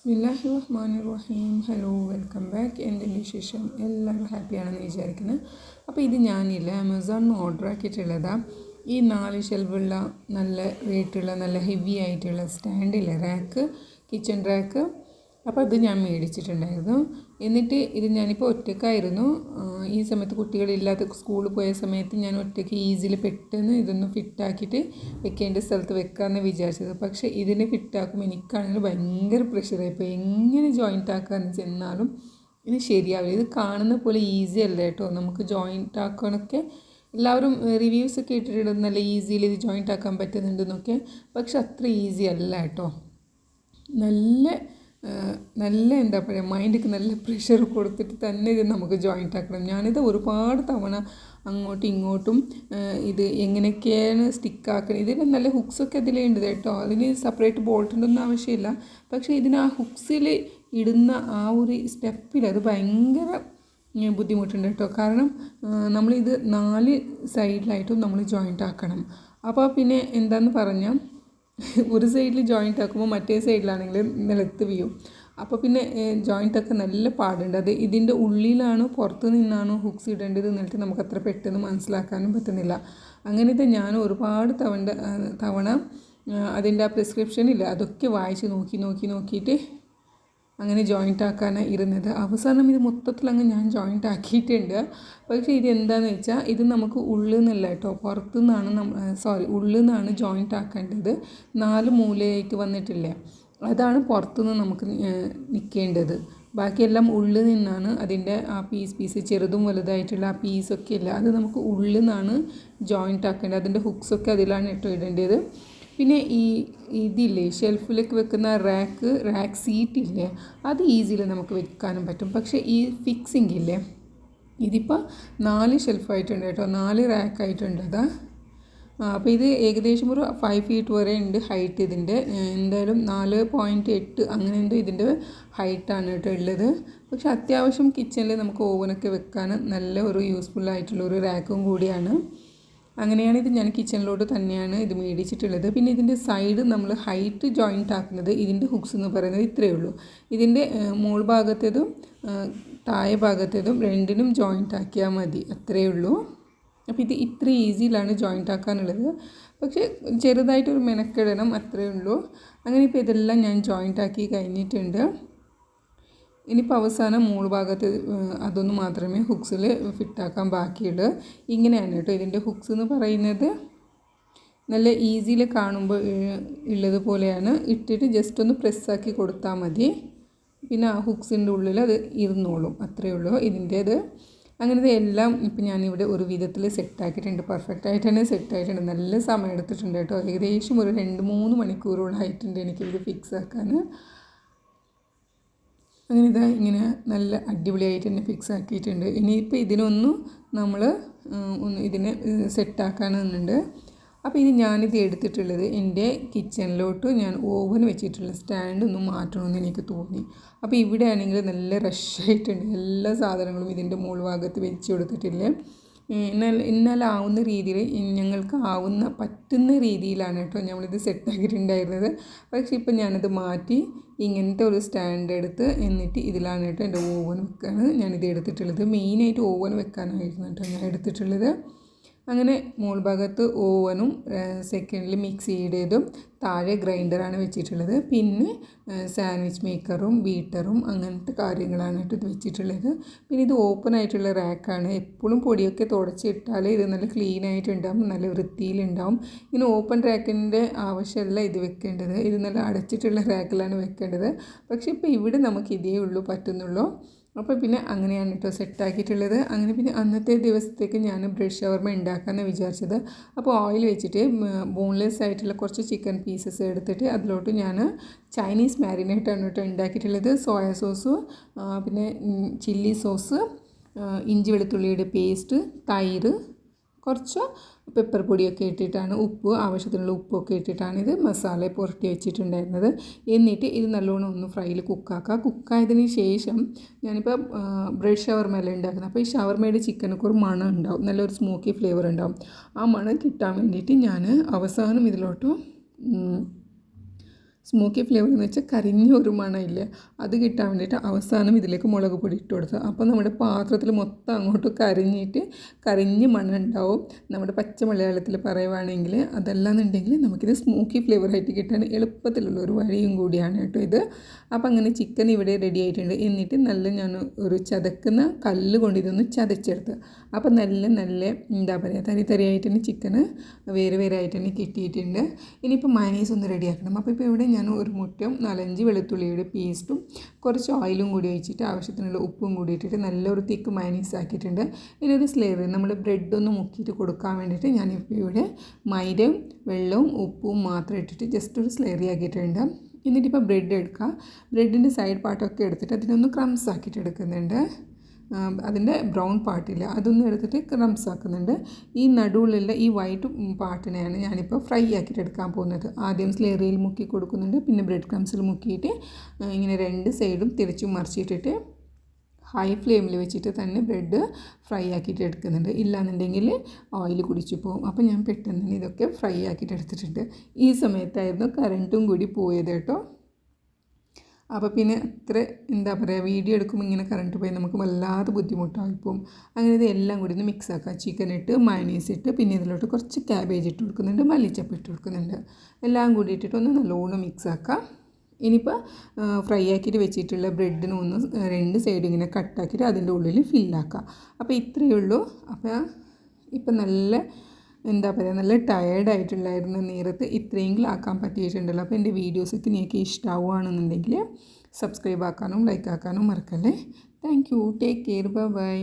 ബിസ്മില്ലാഹിർ റഹ്മാനിർ റഹീം. Hello, welcome back. എൻ്റെ വിശേഷം എല്ലാവരും ഹാപ്പിയാണെന്ന് വിചാരിക്കുന്നത്. അപ്പോൾ ഇത് ഞാനില്ല ആമസോണിൽ നിന്ന് ഓർഡർ ആക്കിയിട്ടുള്ളതാണ്. ഈ 4 ഷെൽവുള്ള നല്ല വെയിറ്റുള്ള നല്ല ഹെവി ആയിട്ടുള്ള സ്റ്റാൻഡില്ല റാക്ക്, കിച്ചൺ റാക്ക്. അപ്പോൾ അത് ഞാൻ മേടിച്ചിട്ടുണ്ടായിരുന്നു. എന്നിട്ട് ഇത് ഞാനിപ്പോൾ ഒറ്റയ്ക്കായിരുന്നു. ഈ സമയത്ത് കുട്ടികളില്ലാത്ത സ്കൂളിൽ പോയ സമയത്ത് ഞാൻ ഒറ്റയ്ക്ക് ഈസിയിൽ പെട്ടെന്ന് ഇതൊന്ന് ഫിറ്റാക്കിയിട്ട് വെക്കേണ്ട സ്ഥലത്ത് വെക്കാമെന്ന് വിചാരിച്ചത്. പക്ഷേ ഇതിനെ ഫിറ്റാക്കുമ്പോൾ എനിക്കാണെങ്കിൽ ഭയങ്കര പ്രഷറായിപ്പോൾ എങ്ങനെ ജോയിൻ്റ് ആക്കാമെന്ന് ചെന്നാലും ഇത് ശരിയാവില്ല. ഇത് കാണുന്ന പോലെ ഈസി അല്ല കേട്ടോ. നമുക്ക് ജോയിൻ്റ് ആക്കാനൊക്കെ എല്ലാവരും റിവ്യൂസൊക്കെ ഇട്ടിട്ട് നല്ല ഈസിയിൽ ഇത് ജോയിൻ്റ് ആക്കാൻ പറ്റുന്നുണ്ടെന്നൊക്കെ. പക്ഷെ അത്ര ഈസി അല്ല കേട്ടോ. നല്ല എന്താ പറയുക, മൈൻഡിക്ക് നല്ല പ്രഷർ കൊടുത്തിട്ട് തന്നെ ഇത് നമുക്ക് ജോയിൻ്റ് ആക്കണം. ഞാനിത് ഒരുപാട് തവണ അങ്ങോട്ടും ഇങ്ങോട്ടും ഇത് എങ്ങനെയൊക്കെയാണ് സ്റ്റിക്കാക്കുന്നത്. ഇതിന് നല്ല ഹുക്സൊക്കെ അതിലുണ്ട് കേട്ടോ. അതിന് സെപ്പറേറ്റ് ബോൾട്ടിൻ്റെ ഒന്നും ആവശ്യമില്ല. പക്ഷേ ഇതിന് ആ ഹുക്സിൽ ഇടുന്ന ആ ഒരു സ്റ്റെപ്പിൽ അത് ഭയങ്കര ബുദ്ധിമുട്ടുണ്ട് കേട്ടോ. കാരണം നമ്മളിത് 4 സൈഡിലായിട്ടും നമ്മൾ ജോയിൻ്റ് ആക്കണം. അപ്പോൾ പിന്നെ എന്താണെന്ന് പറഞ്ഞാൽ ഒരു സൈഡിൽ ജോയിൻ്റ് ആക്കുമ്പോൾ മറ്റേ സൈഡിലാണെങ്കിൽ നിലത്ത് വീഴും. അപ്പോൾ പിന്നെ ജോയിൻ്റ് ഒക്കെ നല്ല പാടുണ്ട്. അത് ഇതിൻ്റെ ഉള്ളിലാണോ പുറത്ത് നിന്നാണോ ഹുക്സ് ഇടേണ്ടത് എന്നിട്ട് നമുക്ക് അത്ര പെട്ടെന്ന് മനസ്സിലാക്കാനും പറ്റുന്നില്ല. അങ്ങനത്തെ ഞാൻ ഒരുപാട് തവണ അതിൻ്റെ ആ പ്രിസ്ക്രിപ്ഷനില്ല അതൊക്കെ വായിച്ച് നോക്കിയിട്ട് അങ്ങനെ ജോയിൻ്റ് ആക്കാനാണ് ഇരുന്നത്. അവസാനം ഇത് മൊത്തത്തിലങ്ങ് ഞാൻ ജോയിൻ്റ് ആക്കിയിട്ടുണ്ട്. പക്ഷേ ഇത് എന്താണെന്ന് വെച്ചാൽ ഇത് നമുക്ക് ഉള്ളിൽ നിന്നല്ല കേട്ടോ, പുറത്തു നിന്നാണ് ഉള്ളിൽ നിന്നാണ് ജോയിൻ്റ് ആക്കേണ്ടത്. 4 മൂലയായിട്ട് വന്നിട്ടില്ലേ, അതാണ് പുറത്തുനിന്ന് നമുക്ക് നിൽക്കേണ്ടത്. ബാക്കിയെല്ലാം ഉള്ളിൽ നിന്നാണ്. അതിൻ്റെ ആ പീസ് ചെറുതും വലുതായിട്ടുള്ള ആ പീസൊക്കെ ഇല്ല, അത് നമുക്ക് ഉള്ളിൽ നിന്നാണ് ജോയിൻ്റ് ആക്കേണ്ടത്. അതിൻ്റെ ഹുക്സൊക്കെ അതിലാണ് കേട്ടോ ഇടേണ്ടത്. പിന്നെ ഇതില്ലേ ഷെൽഫിലേക്ക് വെക്കുന്ന റാക്ക് സീറ്റില്ലേ, അത് ഈസിയിൽ നമുക്ക് വെക്കാനും പറ്റും. പക്ഷേ ഈ ഫിക്സിങ് ഇല്ലേ, ഇതിപ്പോൾ 4 ഷെൽഫായിട്ടുണ്ട് കേട്ടോ, 4 റാക്കായിട്ടുണ്ട്. അപ്പോൾ ഇത് ഏകദേശം ഒരു 5 ഫീറ്റ് വരെ ഉണ്ട് ഹൈറ്റ്. ഇതിൻ്റെ എന്തായാലും 4.8 അങ്ങനെ എന്തോ ഇതിൻ്റെ ഹൈറ്റാണ് കേട്ടോ ഉള്ളത്. പക്ഷെ അത്യാവശ്യം കിച്ചണിൽ നമുക്ക് ഓവനൊക്കെ വെക്കാൻ നല്ല ഒരു യൂസ്ഫുള്ളായിട്ടുള്ള ഒരു റാക്കും കൂടിയാണ്. അങ്ങനെയാണ് ഇത് ഞാൻ കിച്ചണിലോട്ട് തന്നെയാണ് ഇത് മേടിച്ചിട്ടുള്ളത്. പിന്നെ ഇതിൻ്റെ സൈഡ് നമ്മൾ ഹൈറ്റ് ജോയിൻ്റ് ആക്കുന്നത്, ഇതിൻ്റെ ഹുക്സ് എന്ന് പറയുന്നത് ഇത്രയേ ഉള്ളൂ. ഇതിൻ്റെ മോൾ ഭാഗത്തേതും താഴെ ഭാഗത്തേതും രണ്ടിനും ജോയിൻ്റ് ആക്കിയാൽ മതി, അത്രയേ ഉള്ളൂ. അപ്പോൾ ഇത് ഇത്ര ഈസിയിലാണ് ജോയിൻ്റ് ആക്കാനുള്ളത്. പക്ഷേ ചെറുതായിട്ടൊരു മെനക്കെടണം, അത്രയേ ഉള്ളൂ. അങ്ങനെ ഇപ്പോൾ ഇതെല്ലാം ഞാൻ ജോയിൻ്റ് ആക്കി കഴിഞ്ഞിട്ടുണ്ട്. ഇനിയിപ്പോൾ അവസാനം മോൾ ഭാഗത്ത് അതൊന്ന് മാത്രമേ ഹുക്സിൽ ഫിറ്റാക്കാൻ ബാക്കിയുള്ളൂ. ഇങ്ങനെയാണ് കേട്ടോ ഇതിൻ്റെ ഹുക്സ് എന്ന് പറയുന്നത്. നല്ല ഈസിയിൽ കാണുമ്പോൾ ഉള്ളതുപോലെയാണ്. ഇട്ടിട്ട് ജസ്റ്റ് ഒന്ന് പ്രസ്സാക്കി കൊടുത്താൽ മതി. പിന്നെ ആ ഹുക്സിൻ്റെ ഉള്ളിൽ അത് ഇരുന്നോളും, അത്രയേ ഉള്ളൂ ഇതിൻ്റേത്. അങ്ങനത്തെ എല്ലാം ഇപ്പം ഞാനിവിടെ ഒരു വിധത്തിൽ സെറ്റാക്കിയിട്ടുണ്ട്. പെർഫെക്റ്റ് ആയിട്ട് തന്നെ സെറ്റായിട്ടുണ്ട്. നല്ല സമയം എടുത്തിട്ടുണ്ട് കേട്ടോ. ഏകദേശം ഒരു 2-3 മണിക്കൂറോളം ആയിട്ടുണ്ട് എനിക്കിത് ഫിക്സ് ആക്കാൻ. അങ്ങനെ ഇങ്ങനെ നല്ല അടിപൊളിയായിട്ട് തന്നെ ഫിക്സ് ആക്കിയിട്ടുണ്ട്. ഇനിയിപ്പോൾ ഇതിനൊന്നും നമ്മൾ ഇതിനെ സെറ്റാക്കാനുണ്ട്. അപ്പോൾ ഞാനിത് എടുത്തിട്ടുള്ളത് എൻ്റെ കിച്ചണിലോട്ട് ഞാൻ ഓവൻ വെച്ചിട്ടുള്ള സ്റ്റാൻഡ് ഒന്ന് മാറ്റണമെന്ന് എനിക്ക് തോന്നി. അപ്പോൾ ഇവിടെ ആണെങ്കിൽ നല്ല റഷായിട്ടുണ്ട്. എല്ലാ സാധനങ്ങളും ഇതിൻ്റെ മുകൾ ഭാഗത്ത് വെച്ച് കൊടുത്തിട്ടില്ലേ. എന്നാലാവുന്ന രീതിയിൽ ഞങ്ങൾക്ക് പറ്റുന്ന രീതിയിലാണ് കേട്ടോ നമ്മളിത് സെറ്റാക്കിയിട്ടുണ്ടായിരുന്നത്. പക്ഷേ ഇപ്പം ഞാനത് മാറ്റി ഇങ്ങനത്തെ ഒരു സ്റ്റാൻഡ് എടുത്ത് എന്നിട്ട് ഇതിലാണ് കേട്ടോ എൻ്റെ ഓവൻ വെക്കാണ് ഞാനിത് എടുത്തിട്ടുള്ളത്. മെയിനായിട്ട് ഓവൻ വെക്കാനായിരുന്നു കേട്ടോ ഞാൻ എടുത്തിട്ടുള്ളത്. അങ്ങനെ മോൾ ഭാഗത്ത് ഓവനും സെക്കൻഡിൽ മിക്സിയുടേതും താഴെ ഗ്രൈൻഡറാണ് വെച്ചിട്ടുള്ളത്. പിന്നെ സാൻഡ്വിച്ച് മേക്കറും ബീറ്ററും അങ്ങനത്തെ കാര്യങ്ങളാണ് ഇത് വെച്ചിട്ടുള്ളത്. പിന്നെ ഇത് ഓപ്പൺ ആയിട്ടുള്ള റാക്കാണ്. എപ്പോഴും പൊടിയൊക്കെ തുടച്ചിട്ടാൽ ഇത് നല്ല ക്ലീൻ ആയിട്ടുണ്ടാവും, നല്ല വൃത്തിയിലുണ്ടാവും. ഇങ്ങനെ ഓപ്പൺ റാക്കിൻ്റെ ആവശ്യമല്ല ഇത് വെക്കേണ്ടത്. ഇത് നല്ല അടച്ചിട്ടുള്ള റാക്കിലാണ് വെക്കേണ്ടത്. പക്ഷേ ഇപ്പോൾ ഇവിടെ നമുക്ക് ഇതേ ഉള്ളൂ പറ്റുന്നുള്ളൂ. അപ്പോൾ പിന്നെ അങ്ങനെയാണ് കേട്ടോ സെറ്റാക്കിയിട്ടുള്ളത്. അങ്ങനെ പിന്നെ അന്നത്തെ ദിവസത്തേക്ക് ഞാൻ ബ്രെഡ് ഷവർമ ഉണ്ടാക്കാമെന്ന് വിചാരിച്ചത്. അപ്പോൾ ഓയിൽ വെച്ചിട്ട് ബോൺലെസ് ആയിട്ടുള്ള കുറച്ച് ചിക്കൻ പീസസ് എടുത്തിട്ട് അതിലോട്ട് ഞാൻ ചൈനീസ് മാരിനേറ്റാണ് കേട്ടോ ഉണ്ടാക്കിയിട്ടുള്ളത്. സോയ സോസ്, പിന്നെ ചില്ലി സോസ്, ഇഞ്ചി വെളുത്തുള്ളിയുടെ പേസ്റ്റ്, തൈര്, കുറച്ച് പെപ്പർ പൊടിയൊക്കെ ഇട്ടിട്ടാണ്, ആവശ്യത്തിനുള്ള ഉപ്പൊക്കെ ഇട്ടിട്ടാണ് ഇത് മസാല പുരട്ടി വെച്ചിട്ടുണ്ടായിരുന്നത്. എന്നിട്ട് ഇത് നല്ലോണം ഒന്ന് ഫ്രൈയിൽ കുക്കായതിന് ശേഷം ഞാനിപ്പോൾ ബ്രെഡ് ഷവർമയെല്ലാം ഉണ്ടാക്കുന്നത്. അപ്പോൾ ഈ ഷവർമയുടെ ചിക്കനൊക്കെ ഒരു മണം ഉണ്ടാവും, നല്ലൊരു സ്മോക്കി ഫ്ലേവർ ഉണ്ടാവും. ആ മണം കിട്ടാൻ വേണ്ടിയിട്ട് ഞാൻ അവസാനം ഇതിലോട്ട് സ്മോക്കി ഫ്ലേവർ എന്ന് വെച്ചാൽ കരിഞ്ഞ ഒരു മണമില്ലേ, അത് കിട്ടാൻ വേണ്ടിയിട്ട് അവസാനം ഇതിലേക്ക് മുളക് പൊടി ഇട്ട് കൊടുക്കുക. അപ്പോൾ നമ്മുടെ പാത്രത്തിൽ മൊത്തം അങ്ങോട്ട് കരിഞ്ഞ് മണം ഉണ്ടാവും. നമ്മുടെ പച്ച മലയാളത്തിൽ പറയുവാണെങ്കിൽ അതല്ലാന്നുണ്ടെങ്കിൽ നമുക്കിത് സ്മോക്കി ഫ്ലേവറായിട്ട് കിട്ടാൻ എളുപ്പത്തിലുള്ള ഒരു വഴിയും കൂടിയാണ് കേട്ടോ ഇത്. അപ്പോൾ അങ്ങനെ ചിക്കൻ ഇവിടെ റെഡി ആയിട്ടുണ്ട്. എന്നിട്ട് ഞാൻ ഒരു ചതക്കുന്ന കല്ല് കൊണ്ട് ഇതൊന്ന് ചതച്ചെടുത്ത്, അപ്പോൾ നല്ല എന്താ പറയുക തരിയായിട്ട് തന്നെ ചിക്കന് വേറെ ആയിട്ട് തന്നെ കിട്ടിയിട്ടുണ്ട്. ഇനിയിപ്പോൾ മയനീസ് ഒന്ന് റെഡിയാക്കണം. അപ്പോൾ ഇപ്പോൾ ഇവിടെ ഞാൻ ഒരു മുട്ടയും 4-5 വെളുത്തുള്ളിയുടെ പേസ്റ്റും കുറച്ച് ഓയിലും കൂടി ഒഴിച്ചിട്ട് ആവശ്യത്തിനുള്ള ഉപ്പും കൂടി ഇട്ടിട്ട് നല്ലൊരു തിക്ക് മയനീസ് ആക്കിയിട്ടുണ്ട്. ഇനി ഒരു സ്ലേറി നമ്മൾ ബ്രെഡൊന്ന് മുക്കിയിട്ട് കൊടുക്കാൻ വേണ്ടിയിട്ട് ഞാനിപ്പോൾ ഇവിടെ മൈദയും വെള്ളവും ഉപ്പും മാത്രം ഇട്ടിട്ട് ജസ്റ്റ് ഒരു സ്ലേറി ആക്കിയിട്ടുണ്ട്. എന്നിട്ടിപ്പോൾ ബ്രെഡ് എടുക്കുക. ബ്രെഡിൻ്റെ സൈഡ് പാർട്ടൊക്കെ എടുത്തിട്ട് അതിനൊന്ന് ക്രംസ് ആക്കിയിട്ട് എടുക്കുന്നുണ്ട്. അതിൻ്റെ ബ്രൗൺ പാർട്ടില്ല അതൊന്നും എടുത്തിട്ട് ക്രംസ് ആക്കുന്നുണ്ട്. ഈ നടുവിലുള്ള ഈ വൈറ്റ് പാർട്ടിനെയാണ് ഞാനിപ്പോൾ ഫ്രൈ ആക്കിയിട്ട് എടുക്കാൻ പോകുന്നത്. ആദ്യം സ്ലേറിയിൽ മുക്കി കൊടുക്കുന്നുണ്ട്, പിന്നെ ബ്രെഡ് ക്രംസിൽ മുക്കിയിട്ട് ഇങ്ങനെ 2 സൈഡും തിരിച്ചും മറിച്ചിട്ടിട്ട് ഹൈ ഫ്ലെയിമിൽ വെച്ചിട്ട് തന്നെ ബ്രെഡ് ഫ്രൈ ആക്കിയിട്ട് എടുക്കുന്നുണ്ട്. ഇല്ലാന്നുണ്ടെങ്കിൽ ഓയിൽ കുടിച്ചു പോകും. അപ്പോൾ ഞാൻ പെട്ടെന്ന് തന്നെ ഇതൊക്കെ ഫ്രൈ ആക്കിയിട്ട് എടുത്തിട്ടുണ്ട്. ഈ സമയത്തായിരുന്നു കറണ്ടും കൂടി പോയത് കേട്ടോ. അപ്പോൾ പിന്നെ അത്ര എന്താ പറയുക, വീഡിയോ എടുക്കുമ്പോൾ ഇങ്ങനെ കറണ്ട് പോയി നമുക്ക് വല്ലാതെ ബുദ്ധിമുട്ടായിപ്പോവും. അങ്ങനെ ഇത് എല്ലാം കൂടി ഒന്ന് മിക്സ് ആക്കുക. ചിക്കൻ ഇട്ട് മയണീസ് ഇട്ട് പിന്നെ ഇതിലോട്ട് കുറച്ച് ക്യാബേജ് ഇട്ട് കൊടുക്കുന്നുണ്ട്, മല്ലിച്ചപ്പ് ഇട്ട് കൊടുക്കുന്നുണ്ട്. എല്ലാം കൂടി ഇട്ടിട്ട് ഒന്ന് നല്ലോണം മിക്സ് ആക്കുക. ഇനിയിപ്പോൾ ഫ്രൈ ആക്കിയിട്ട് വെച്ചിട്ടുള്ള ബ്രെഡിന് ഒന്ന് 2 സൈഡ് ഇങ്ങനെ കട്ടാക്കിയിട്ട് അതിൻ്റെ ഉള്ളിൽ ഫില്ലാക്കുക. അപ്പോൾ ഇത്രയേ ഉള്ളൂ. അപ്പോൾ ഇപ്പം എന്താ പറയുക, നല്ല ടയേർഡായിട്ടുണ്ടായിരുന്ന നേരത്ത് ഇത്രയെങ്കിലും ആക്കാൻ പറ്റിയിട്ടുണ്ടല്ലോ. അപ്പോൾ എൻ്റെ വീഡിയോസൊക്കെ നിങ്ങൾക്ക് ഇഷ്ടമാവുകയാണെന്നുണ്ടെങ്കിൽ സബ്സ്ക്രൈബ് ആക്കാനും ലൈക്ക് ആക്കാനും മറക്കല്ലേ. Thank you. Take care. By.